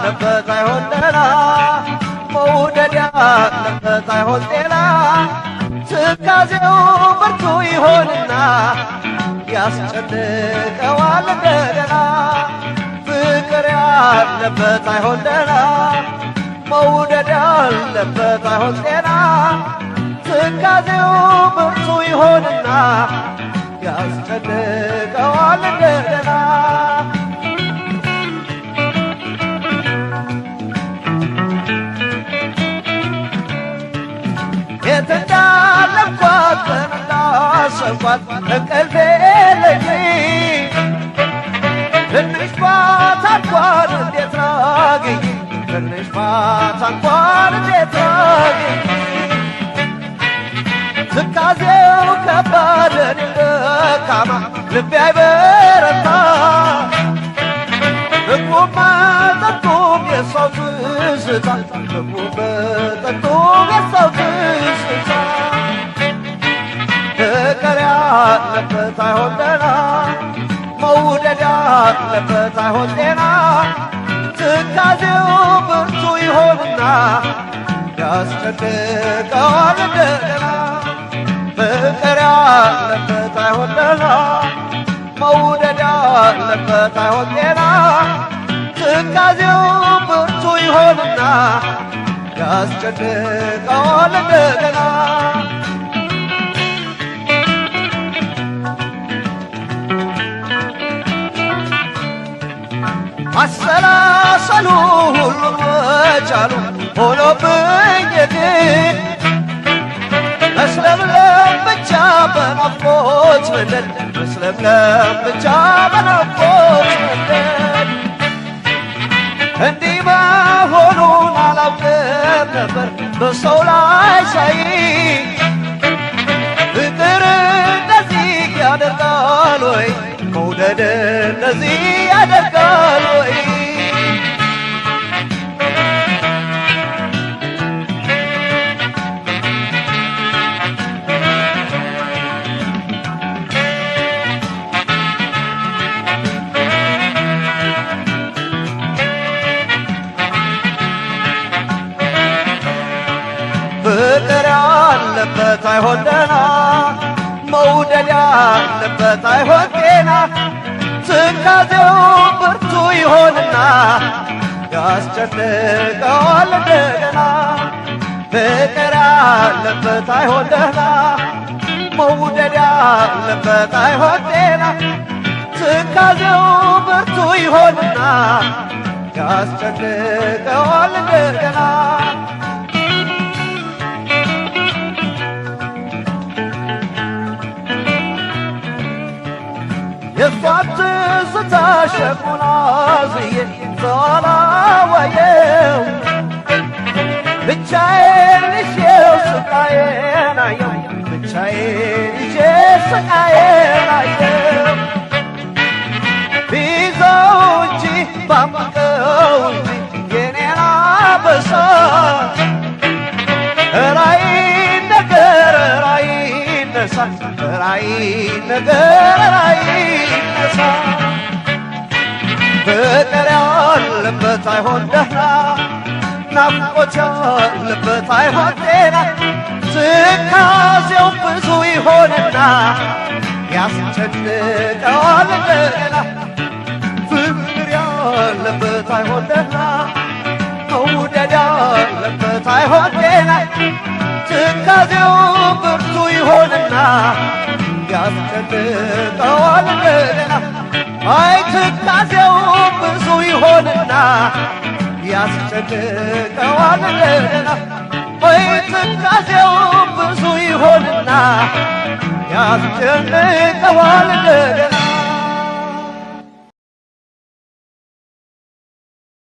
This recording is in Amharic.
ያለበት አይሆን ደህና መውደድ ያለበት አይሆን ጤና ትካዜው ብርቱ ይሆንና ያስጨንቀዋል እንደገና ፍቅር ያለበት አይሆን ደህና መውደድ ያለበት አይሆን ጤና ትካዜው ብርቱ ይሆንና ያስጨንቀዋል እንደገና የት እንዳለኳት እንዳሰብኳት እንቅልፍ የለኝም ትንሽ ፋታ እንኳን እንዴት ላግኝ ትንሽ ፋታ እንኳን እንዴት ላግኝ ትካዜው ከባድ እኔ ደካማ ልቤ አይበረታ ምግቡም መጠጡም የሰው ትዝታ ምግቡም መጠጡም የሰው ትዝታ ፍቅር ያለበት አይሆን ደህና መውደድ ያለበት አይሆን ጤና ትካዜው ብርቱ ይሆንና ያስጨንቀዋል እንደገና ፍቅር ያለበት አይሆን ደህና መውደድ ያለበት አይሆን ጤና ትካዜው ብርቱ ይሆንና ያስጨንቀዋል እንደገና አሰላሰሉ ሁሉም ወጫሉ ሆኖብኝ ግን መስለምለም ብቻ በናፍቆት መንደድ መስለምለም ብቻ በናፍቆት መንደድ እንዲህ መሆኑን አላውቅም ነበር በሰው ላይ ሳይ ፍቅር እንደዚህ ያደርጋል ወይ መውደድ እንደዚህ ያደርጋል ወይ ፍቅር ያለበት አይሆን ደህና መውደድ ያለበት አይሆን ጤና ትካዜው ብርቱ ይሆንና ያስጨንቀዋል እንደገና ፍቅር ያለበት አይሆን ደህና መውደድ ያለበት አይሆን ጤና ትካዜው ብርቱ ይሆንና ያስጨንቀዋል እንደገና የሷን ትዝታ ሸክሙን አዝዬ ሳላወየው ብቻዬን ይዤው ስቃዬን አየው ብቻዬን ይዤ ስቃዬን አየው ቢይዘው እንጂ ባምቀው እንጂ የኔን አበሳ ራይ ነገር ራይ ነሳ ራይ ነገር ራይ ነሳ ፍቅር ያለበት አይሆን ደህና ናፍቆት ያለበት አይሆን ጤና ትካዜው ብዙ ይሆንና ያስጨንቀዋል እንደገና ፍቅር ያለበት አይሆን ደህና መውደድ ያለበት አይሆን ጤና ትካዜው ብርቱ ይሆንና ያስጨንቀዋል እንደገና አይ ትካዜው ብዙ ይሆንና ያስጨንቀዋል እንደገና አይ ትካዜው ብዙ ይሆንና ያስጨንቀዋል እንደገና